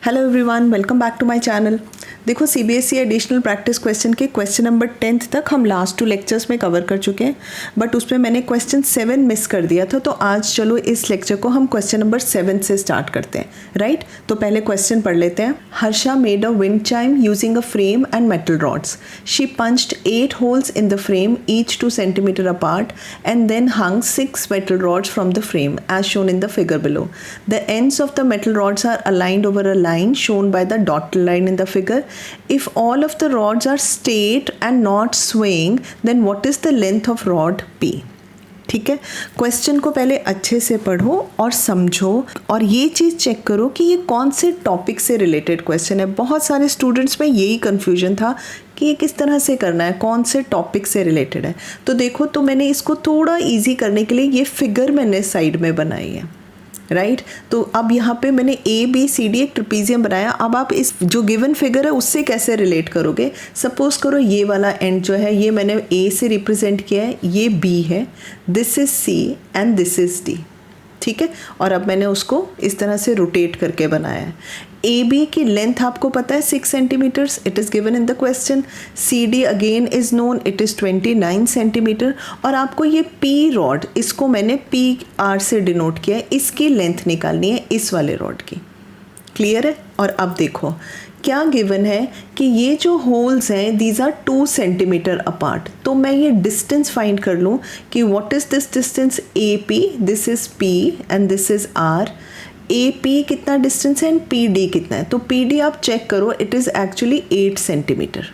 Hello everyone, welcome back to my channel. देखो CBSE additional practice question के question number 10th तक हम last 2 lectures में cover कर चुके हैं, बट उसमें मैंने क्वेश्चन 7 मिस कर दिया था। तो आज चलो इस लेक्चर को हम क्वेश्चन नंबर 7 से स्टार्ट करते हैं, राइट। तो पहले क्वेश्चन पढ़ लेते हैं। Harsha made a wind chime using a frame and metal rods. She punched 8 holes in the frame, each 2 centimeter apart, and then hung 6 metal rods from the frame as shown in the figure below. The ends of the metal rods are aligned over a line shown by the dotted line in the figure. If all of the rods are straight and not swaying, then what is the length of rod P? ठीक है, question को पहले अच्छे से पढ़ो और समझो और ये चीज़ चेक करो कि ये कौन से टॉपिक से रिलेटेड क्वेश्चन है। बहुत सारे स्टूडेंट्स में यही कन्फ्यूजन था कि ये किस तरह से करना है, कौन से टॉपिक से रिलेटेड है। तो देखो, तो मैंने इसको थोड़ा इजी करने के लिए ये फिगर मैंने साइड में बनाई है, राइट। तो अब यहाँ पे मैंने ए बी सी डी एक ट्रेपीजियम बनाया। अब आप इस जो गिवन फिगर है उससे कैसे रिलेट करोगे। सपोज करो ये वाला एंड जो है ये मैंने ए से रिप्रेजेंट किया है, ये बी है, this is C and this is D, ठीक है। और अब मैंने उसको इस तरह से रोटेट करके बनाया है। ए बी की लेंथ आपको पता है 6 centimetres, it is given in the question. C D again is known, it is 29 centimetre. और आपको ये पी रॉड, इसको मैंने पी आर से डिनोट किया है, इसकी लेंथ निकालनी है इस वाले रॉड की। क्लियर है। और अब देखो क्या गिवन है कि ये जो होल्स हैं दीज आर 2 सेंटीमीटर अपार्ट। तो मैं ये डिस्टेंस फाइंड कर लूँ कि what is this distance A P, this is P and this is R. A P कितना डिस्टेंस है एंड पी डी कितना है। तो पी डी आप चेक करो, इट इज़ एक्चुअली 8 सेंटीमीटर,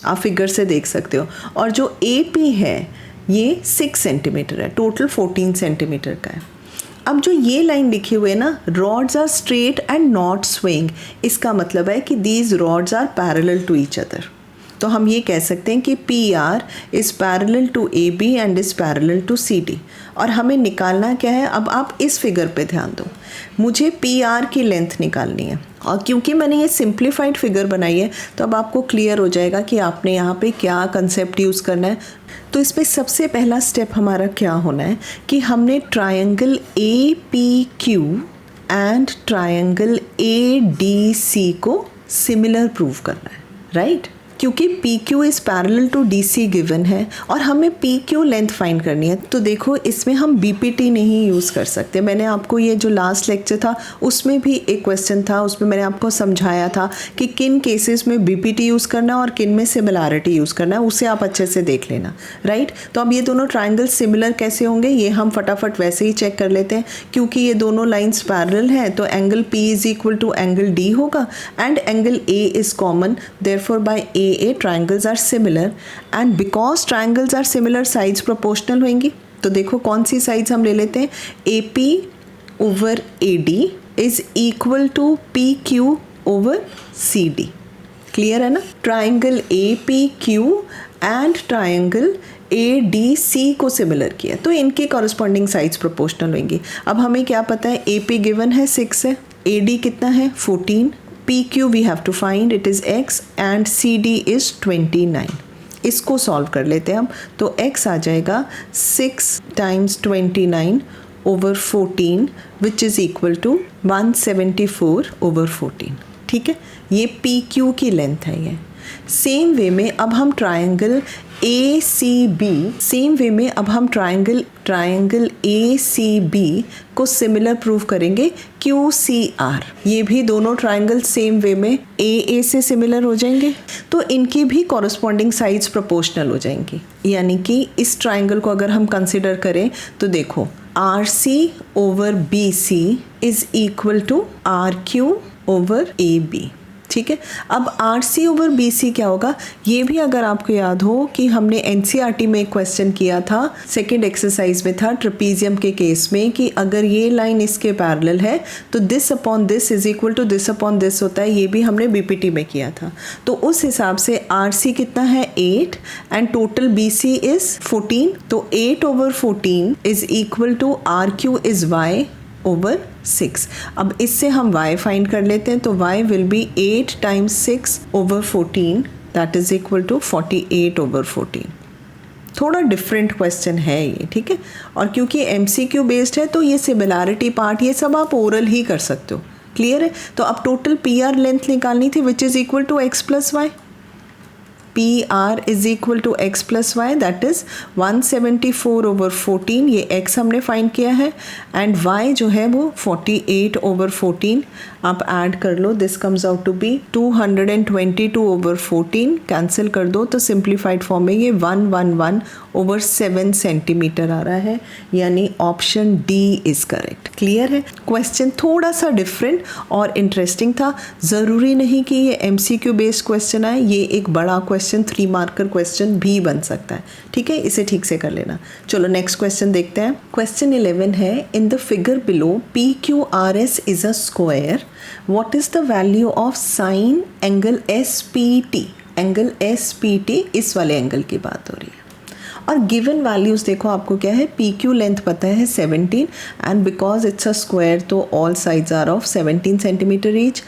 आप फिगर से देख सकते हो। और जो ए पी है ये 6 सेंटीमीटर है, टोटल 14 सेंटीमीटर का है। अब जो ये लाइन लिखी हुई है ना, rods are straight and not swing, इसका मतलब है कि these rods are parallel to each other. तो हम ये कह सकते हैं कि P R is parallel to A B and is parallel to C D. और हमें निकालना क्या है, अब आप इस फिगर पे ध्यान दो, मुझे पी आर की लेंथ निकालनी है। और क्योंकि मैंने ये सिंप्लीफाइड फिगर बनाई है तो अब आपको क्लियर हो जाएगा कि आपने यहाँ पे क्या कंसेप्ट यूज़ करना है। तो इस पर सबसे पहला स्टेप हमारा क्या होना है कि हमने triangle A P Q and triangle A D C को सिमिलर प्रूव करना है, राइट। क्योंकि P Q is parallel to D C given है और हमें पी क्यू लेंथ फाइंड करनी है। तो देखो इसमें हम बी पी टी नहीं यूज़ कर सकते। मैंने आपको ये जो लास्ट लेक्चर था उसमें भी एक क्वेश्चन था, उसमें मैंने आपको समझाया था कि किन केसेस में बी पी टी यूज़ करना है और किन में सिमिलैरिटी यूज़ करना है, उसे आप अच्छे से देख लेना, राइट। तो अब ये दोनों ट्राइंगल सिमिलर कैसे होंगे ये हम फटाफट वैसे ही चेक कर लेते हैं। क्योंकि ये दोनों लाइन्स पैरेलल हैं तो angle P is equal to angle D होगा and angle A is common, therefore by A triangles are similar and because triangles are similar sides proportional होंगी। तो देखो कौन सी sides हम ले लेते हैं, AP over AD is equal to PQ over CD। Clear है ना। Triangle APQ and triangle ADC को सिमिलर किया तो इनके कॉरस्पॉन्डिंग साइड्स प्रोपोर्शनल होंगी। अब हमें क्या पता है, AP गिवन है 6 है, AD कितना है 14, PQ we have to find, it is x and CD is 29। इसको सॉल्व कर लेते हैं हम। तो x आ जाएगा 6 times 29 over 14 which is equal to 174 over 14, ठीक है। ये PQ की लेंथ है। ये सेम वे में अब हम ट्राइंगल ACB, सेम वे में अब हम ट्राइंगल ACB को सिमिलर प्रूव करेंगे QCR। ये भी दोनों ट्राइंगल सेम वे में AA से सिमिलर हो जाएंगे तो इनकी भी कॉरस्पॉन्डिंग साइड्स प्रोपोर्शनल हो जाएंगी। यानी कि इस ट्राइंगल को अगर हम कंसिडर करें तो देखो RC over BC is equal to RQ over AB, ठीक है। अब RC ओवर BC क्या होगा, ये भी अगर आपको याद हो कि हमने NCERT में एक क्वेश्चन किया था, सेकंड एक्सरसाइज में था ट्रेपीजियम के केस में, कि अगर ये लाइन इसके पैरेलल है तो this upon this is equal to this upon this होता है। ये भी हमने BPT में किया था। तो उस हिसाब से RC कितना है 8 एंड टोटल BC इज 14। तो 8 over 14 is equal to RQ is Y over 6। अब इससे हम y फाइंड कर लेते हैं। तो y will be 8 times 6 over 14 that is equal to 48 over 14। थोड़ा डिफरेंट क्वेश्चन है ये, ठीक है। और क्योंकि MCQ बेस्ड है तो ये सिमिलैरिटी पार्ट ये सब आप ओरल ही कर सकते हो, क्लियर है? तो अब टोटल पी आर लेंथ निकालनी थी which is equal to x plus y. P R is equal to x plus y, that is 174/14, ये x हमने फाइंड किया है, एंड y जो है वो 48/14। आप ऐड कर लो, this comes out to be 222/14, cancel कर दो तो सिंप्लीफाइड फॉर्म में ये 111/7 सेंटीमीटर आ रहा है, यानी option D is correct. Clear है? क्वेश्चन थोड़ा सा डिफरेंट और इंटरेस्टिंग था, ज़रूरी नहीं कि ये MCQ बेस्ड क्वेश्चन आए, ये एक बड़ा क्वेश्चन 3 मार्कर क्वेश्चन भी बन सकता है। ठीक है, इसे ठीक से कर लेना। चलो नेक्स्ट क्वेश्चन देखते हैं। क्वेश्चन 11 है, in the figure below PQRS is a square, what is the value of sine angle SPT। Angle SPT, इस वाले एंगल की बात हो रही है, और गिवन वैल्यूज़ देखो आपको क्या है, PQ लेंथ पता है 17, and because it's a square तो all sides are of 17 centimetre each.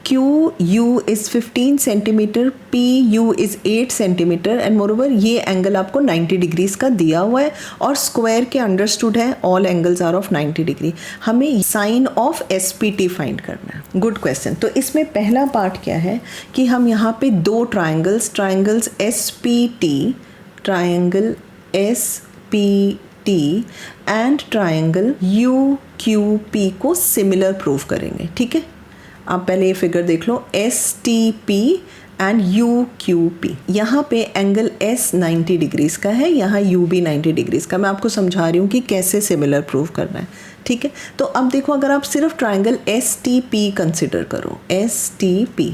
QU is 15 centimetre, PU is 8 centimetre, and moreover ये एंगल आपको 90 डिग्रीज का दिया हुआ है, और स्क्वायर के अंडरस्टूड है all angles are of 90 degree. हमें साइन ऑफ SPT फाइंड करना है। Good question. तो इसमें पहला पार्ट क्या है कि हम यहाँ पे दो triangles SPT, triangle SPT and triangle UQP को सिमिलर प्रूव करेंगे। ठीक है, आप पहले ये फिगर देख लो, STP एंड UQP। यहाँ पे एंगल S 90 डिग्रीज का है, यहाँ U भी 90 डिग्रीज का। मैं आपको समझा रही हूँ कि कैसे सिमिलर प्रूव करना है। ठीक है, तो अब देखो, अगर आप सिर्फ ट्राइंगल STP कंसिडर करो, STP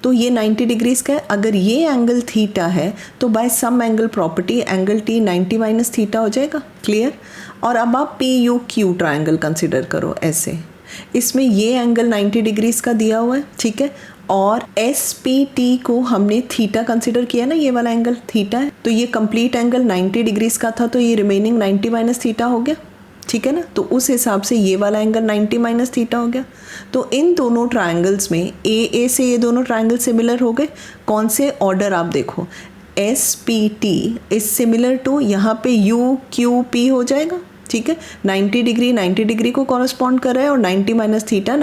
तो ये 90 डिग्रीज का है। अगर ये एंगल थीटा है तो by sum angle property angle T 90 minus theta हो जाएगा। क्लियर? और अब आप PUQ ट्राइंगल कंसिडर करो ऐसे, इसमें ये एंगल 90 डिग्रीज का दिया हुआ है। ठीक है, और SPT को हमने थीटा कंसिडर किया ना, ये वाला एंगल थीटा है, तो ये कंप्लीट एंगल 90 डिग्रीज का था, तो ये रिमेनिंग 90 माइनस थीटा हो गया। ठीक है ना, तो उस हिसाब से ये वाला एंगल 90 माइनस थीटा हो गया। तो इन दोनों ट्राइंगल्स में AA से ये दोनों ट्राइंगल सिमिलर हो गए। कौन से ऑर्डर आप देखो, SPT इज सिमिलर टू, यहाँ पे UQP हो जाएगा। ठीक है, 90 डिग्री को कॉरस्पॉन्ड कर रहा है, और 90 माइनस थीटा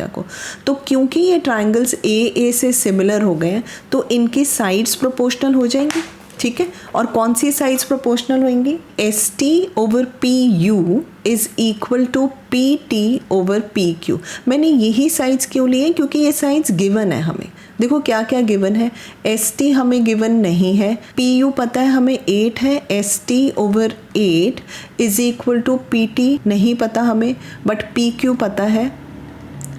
को। तो क्योंकि ये ट्राइंगल्स AA से सिमिलर हो गए हैं तो इनकी साइड्स प्रोपोर्शनल हो जाएंगी। ठीक है, और कौन सी साइड्स प्रोपोर्शनल होंगी, ST/PU is equal to PT/PQ। मैंने यही साइड्स क्यों लिए, क्योंकि ये साइड्स गिवन है हमें। देखो क्या क्या गिवन है, ST हमें गिवन नहीं है, PU पता है हमें 8 है, ST/8 is equal to PT नहीं पता हमें, बट PQ पता है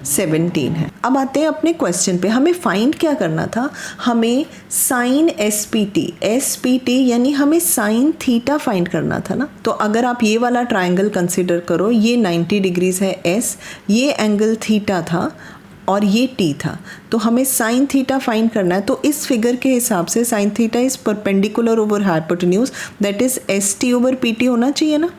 17 है। अब आते हैं अपने क्वेश्चन पे, हमें फाइंड क्या करना था, हमें साइन SPT यानी हमें साइन थीटा फाइंड करना था ना। तो अगर आप ये वाला ट्राइंगल कंसिडर करो, ये 90 डिग्रीज है S, ये एंगल थीटा था और ये T था, तो हमें साइन थीटा फाइंड करना है। तो इस फिगर के हिसाब से sine theta is perpendicular over hypotenuse, that is ST/PT होना चाहिए ना।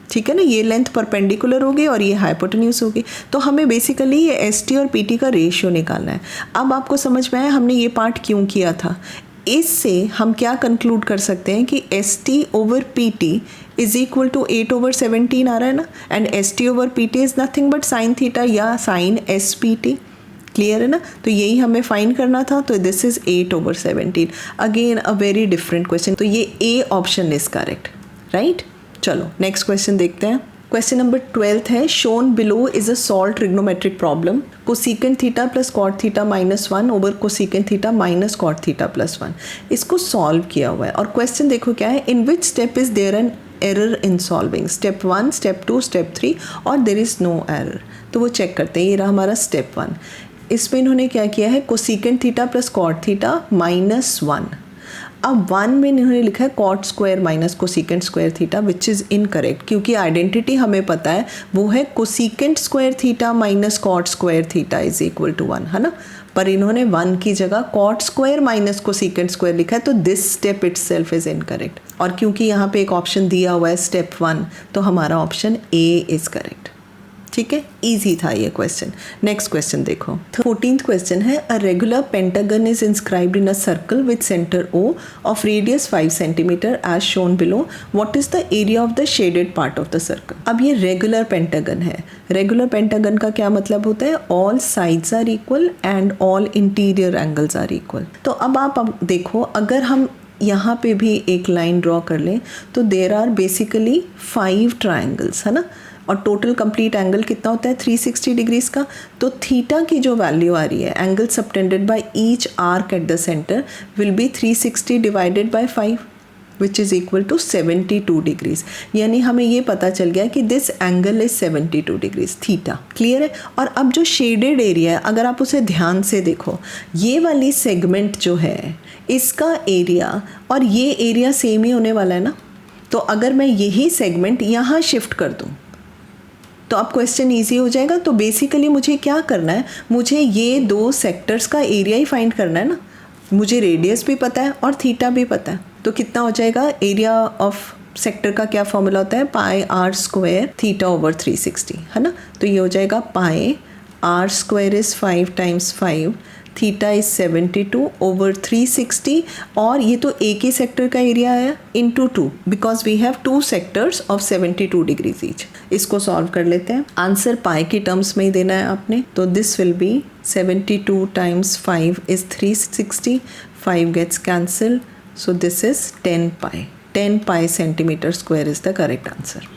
ठीक है ना, ये लेंथ परपेंडिकुलर होगी और ये हाइपोटेन्यूज होगी, तो हमें बेसिकली ये ST और PT का रेशियो निकालना है। अब आपको समझ में आया हमने ये पार्ट क्यों किया था। इससे हम क्या कंक्लूड कर सकते हैं कि ST/PT इज इक्वल टू 8/17 आ रहा है ना, and ST/PT is nothing but sine theta या साइन SPT। क्लियर है ना, तो यही हमें फाइंड करना था। तो this is 8/17, again a very different question. तो ये A option is correct, right. चलो नेक्स्ट क्वेश्चन देखते हैं। क्वेश्चन नंबर 12 है, shown below is a solve trigonometric problem, cosecant theta plus cot theta -1 over cosecant theta minus cot theta +1। इसको solve किया हुआ है, और क्वेश्चन देखो क्या है, in which step is there an error in solving, step 1, step 2, step 3, और there is no error. तो वो चेक करते हैं, ये रहा हमारा स्टेप 1। इसमें इन्होंने क्या किया है, cosecant theta plus cot theta -1। अब 1 में इन्होंने लिखा है cot square minus cosecant square theta, which is incorrect, क्योंकि आइडेंटिटी हमें पता है वो है cosecant square theta minus cot square theta is equal to 1, है ना। पर इन्होंने 1 की जगह cot square minus cosecant square लिखा है, तो this step itself is incorrect. और क्योंकि यहाँ पे एक ऑप्शन दिया हुआ है स्टेप 1, तो हमारा ऑप्शन A इज करेक्ट। ठीक है, इजी था ये क्वेश्चन। नेक्स्ट क्वेश्चन देखो, 14th क्वेश्चन है, a regular pentagon is inscribed in a circle with centre O of radius 5 centimetre as shown below, what is the area of the shaded part of the circle. अब ये regular pentagon है। Regular pentagon का क्या मतलब होता है, all sides are equal and all interior angles are equal. तो अब आप देखो, अगर हम यहाँ पे भी एक लाइन ड्रॉ कर लें तो देर आर बेसिकली 5 ट्राइंगल्स, है ना, और टोटल कंप्लीट एंगल कितना होता है 360 डिग्रीज का। तो थीटा की जो वैल्यू आ रही है, angle subtended by each arc at the centre will be 360 divided by 5 which is equal to 72 degrees. यानी हमें ये पता चल गया कि this angle is 72 degrees theta. Clear है। और अब जो शेडेड एरिया है, अगर आप उसे ध्यान से देखो, ये वाली सेगमेंट जो है इसका एरिया और ये एरिया सेम ही होने वाला है ना। तो अगर मैं यही सेगमेंट यहाँ शिफ्ट कर दूँ तो अब क्वेश्चन इजी हो जाएगा। तो बेसिकली मुझे क्या करना है, मुझे ये 2 सेक्टर्स का एरिया ही फाइंड करना है ना। मुझे रेडियस भी पता है और थीटा भी पता है। तो कितना हो जाएगा, एरिया ऑफ सेक्टर का क्या फॉर्मूला होता है, pi r square theta over 360, है ना। तो ये हो जाएगा pi r square is 5 times 5, theta is 72 over 360, और ये तो एक ही सेक्टर का एरिया है into 2 because we have 2 sectors of 72 degrees each. इसको सॉल्व कर लेते हैं। आंसर पाई की टर्म्स में ही देना है आपने। तो this will be 72 times 5 is 360, 5 gets cancel, so this is 10 pi. 10 pi centimetre square is the correct answer.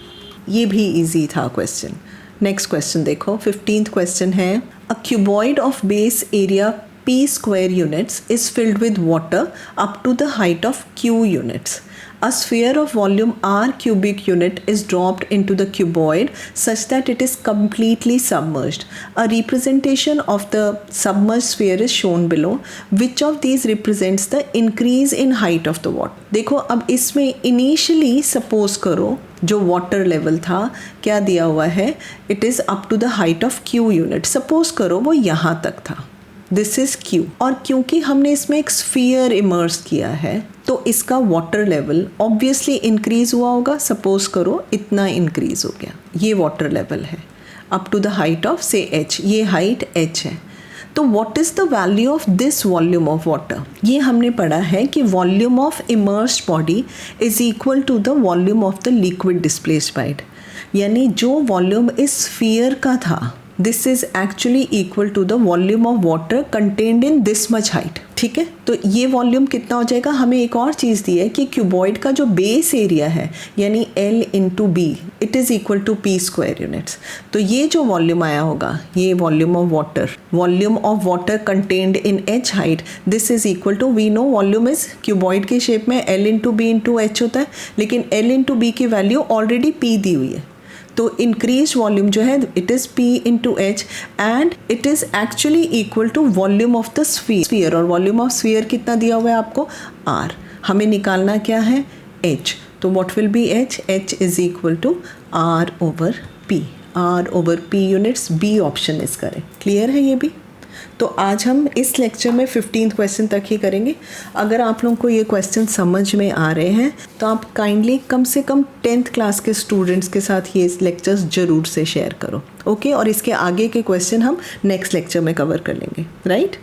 ये भी ईजी था क्वेश्चन। नेक्स्ट क्वेश्चन देखो, 15th क्वेश्चन है, a cuboid of base area P square units is filled with water up to the height of Q units. A sphere of volume R cubic unit is dropped into the cuboid such that it is completely submerged. A representation of the submerged sphere is shown below. Which of these represents the increase in height of the water? देखो, अब इसमें initially suppose करो जो water level था क्या दिया हुआ है, it is up to the height of Q unit. Suppose करो वो यहाँ तक था, दिस इज Q, और क्योंकि हमने इसमें एक स्फीयर इमर्स किया है तो इसका वाटर लेवल ऑब्वियसली इंक्रीज हुआ होगा। सपोज करो इतना इंक्रीज हो गया, ये वाटर लेवल है up to the height of से H, ये हाइट H है। तो what is the value of this volume of water, ये हमने पढ़ा है कि volume of immersed body is equal to the volume of the liquid displaced by it. यानी जो वॉल्यूम इस स्फीयर का था, this is actually equal to the volume of water contained in this much height. ठीक है, तो ये volume कितना हो जाएगा। हमें एक और चीज़ दी है कि क्यूबॉइड का जो बेस एरिया है यानी L into B, it is equal to P square units. तो ये जो वॉल्यूम आया होगा, ये volume of water contained in H height, this is equal to, we know volume is cuboid के शेप में L into B into H होता है, लेकिन L इंटू बी की वैल्यू ऑलरेडी P दी हुई है। तो इंक्रीज वॉल्यूम जो है it is P into H and it is actually equal to volume of the sphere. और वॉल्यूम ऑफ स्फीयर कितना दिया हुआ है आपको, R। हमें निकालना क्या है, H। तो what will be H, H is equal to R over P। R over P units, B option is correct. Clear है ये भी। तो आज हम इस लेक्चर में 15th क्वेश्चन तक ही करेंगे। अगर आप लोगों को ये क्वेश्चन समझ में आ रहे हैं तो आप काइंडली कम से कम 10th क्लास के स्टूडेंट्स के साथ ये लेक्चर्स ज़रूर से शेयर करो, ओके। और इसके आगे के क्वेश्चन हम नेक्स्ट लेक्चर में कवर कर लेंगे, राइट।